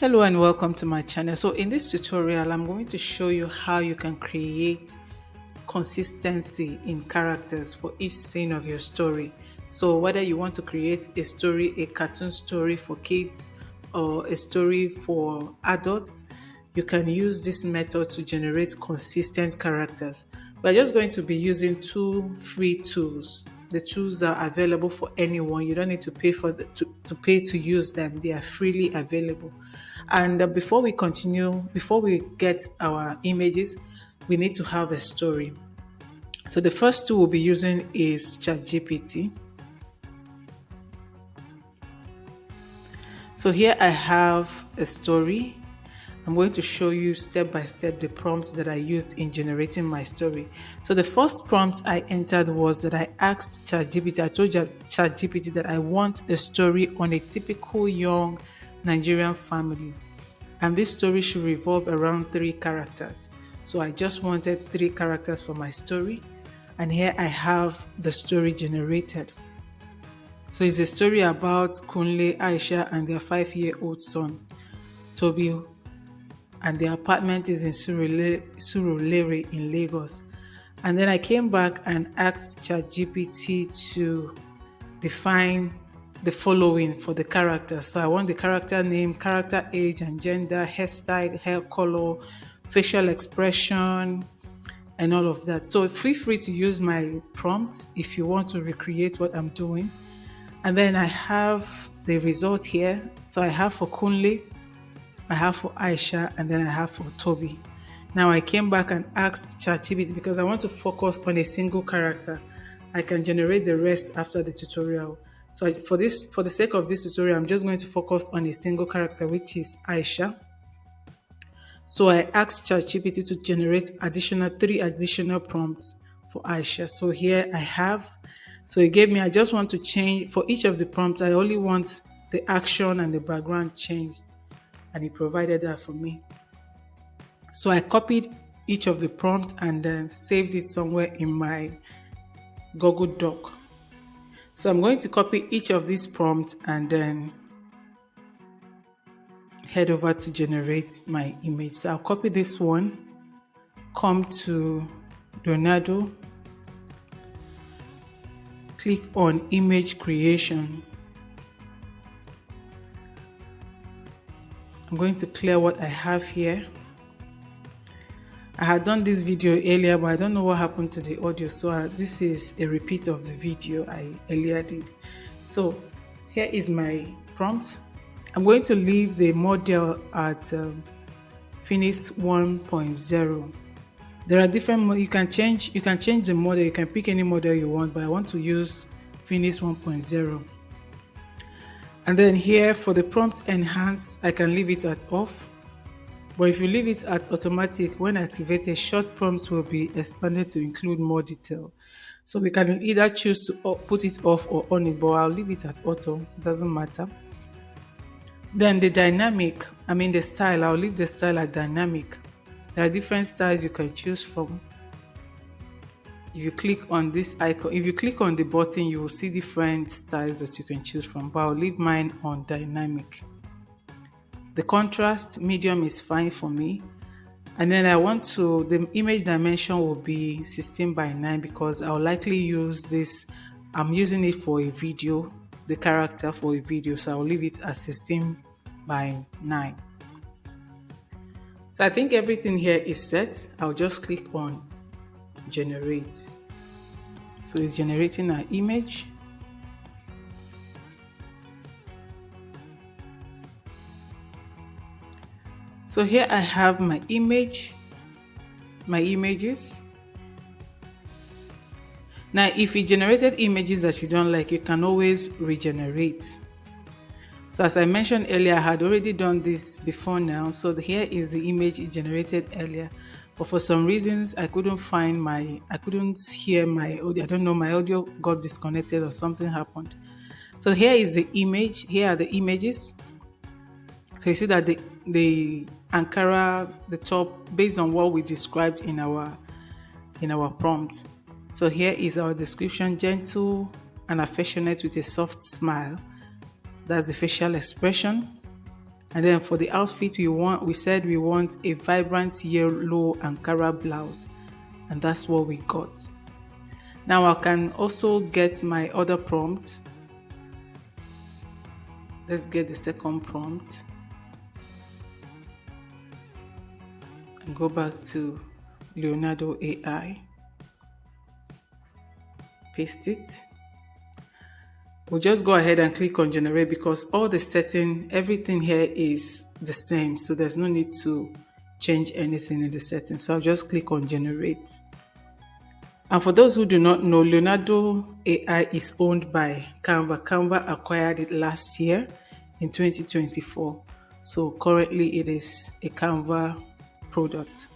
Hello and welcome to my channel. So in this tutorial, I'm going to show you how you can create consistency in characters for each scene of your story. So whether you want to create a story, a cartoon story for kids or a story for adults, you can use this method to generate consistent characters. We're just going to be using two free tools. The tools are available for anyone. You don't need to pay to pay to use them. They are freely available. And before we continue, before we get our images, we need to have a story. So the first tool we'll be using is ChatGPT. So here I have a story. I'm going to show you step by step the prompts that I used in generating my story. So the first prompt I entered was that I asked ChatGPT, I told ChatGPT that I want a story on a typical young Nigerian family. And this story should revolve around 3 characters. So I just wanted 3 characters for my story. And here I have the story generated. So it's a story about Kunle, Aisha, and their 5-year-old son, Toby, and their apartment is in Surulere in Lagos. And then I came back and asked ChatGPT to define the following for the characters. So I want the character name, character age and gender, hairstyle, hair color, facial expression, and all of that. So feel free to use my prompts if you want to recreate what I'm doing. And then I have the result here. So I have for Kunle, I have for Aisha, and then I have for Toby. Now I came back and asked ChatGPT because I want to focus on a single character. I can generate the rest after the tutorial. So for the sake of this tutorial, I'm just going to focus on a single character, which is Aisha. So I asked ChatGPT to generate 3 additional prompts for Aisha. So here I have, so it gave me, I just want to change, for each of the prompts, I only want the action and the background changed. And it provided that for me. So I copied each of the prompts and then saved it somewhere in my Google Doc. So I'm going to copy each of these prompts and then head over to generate my image. So I'll copy this one, come to Donado, click on image creation. I'm going to clear what I have here. I had done this video earlier, but I don't know what happened to the audio. So this is a repeat of the video I earlier did. So here is my prompt. I'm going to leave the model at Finish 1.0. There are different, you can change the model, you can pick any model you want, but I want to use Finish 1.0. And then here for the prompt enhance, I can leave it at off. But if you leave it at automatic, when activated, short prompts will be expanded to include more detail. So we can either choose to put it off or on it, but I'll leave it at auto, doesn't matter. Then the the style, I'll leave the style at dynamic. There are different styles you can choose from. If you click on this icon, if you click on the button, you will see different styles that you can choose from, but I'll leave mine on dynamic. The contrast medium is fine for me. And then the image dimension will be 16 by 9 because I'll likely use this. I'm using it for a video, the character for a video. So I'll leave it at 16 by 9. So I think everything here is set. I'll just click on generate. So it's generating an image. So here I have my images. Now, if you generated images that you don't like, you can always regenerate. So as I mentioned earlier, I had already done this before now. So here is the image it generated earlier. But for some reasons, I couldn't hear my audio. I don't know, my audio got disconnected or something happened. So here is the image. Here are the images. So you see that the Ankara, the top, based on what we described in our prompt. So here is our description: gentle and affectionate with a soft smile. That's the facial expression. And then for the outfit we said we want a vibrant yellow Ankara blouse, and that's what we got. Now I can also get my other prompt. Let's get the second prompt and go back to Leonardo AI. Paste it. We'll just go ahead and click on generate because all the setting, everything here is the same. So there's no need to change anything in the settings. So I'll just click on generate. And for those who do not know, Leonardo AI is owned by Canva. Canva acquired it last year in 2024. So currently it is a Canva product.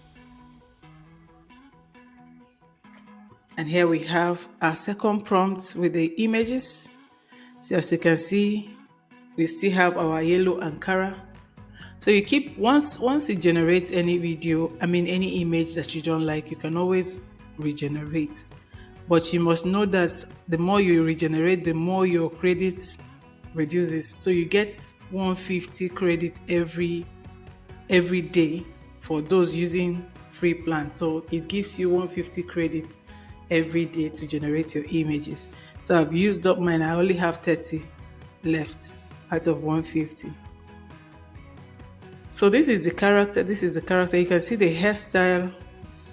And here we have our second prompt with the images. So as you can see, we still have our yellow Ankara. So you keep, once it generates any any image that you don't like, you can always regenerate. But you must know that the more you regenerate, the more your credits reduces. So you get 150 credits every day for those using free plan. So it gives you 150 credits every day to generate your images. So I've used up mine. I only have 30 left out of 150. So this is the character. You can see the hairstyle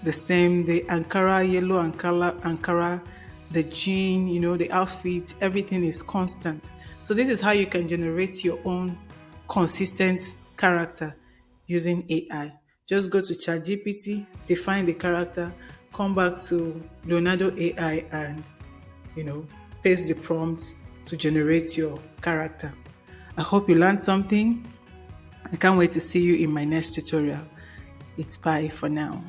the same, the Ankara, yellow Ankara, the jean, the outfit, everything is constant. So this is how you can generate your own consistent character using AI. Just go to ChatGPT, define the character, come back to Leonardo AI and, paste the prompts to generate your character. I hope you learned something. I can't wait to see you in my next tutorial. It's bye for now.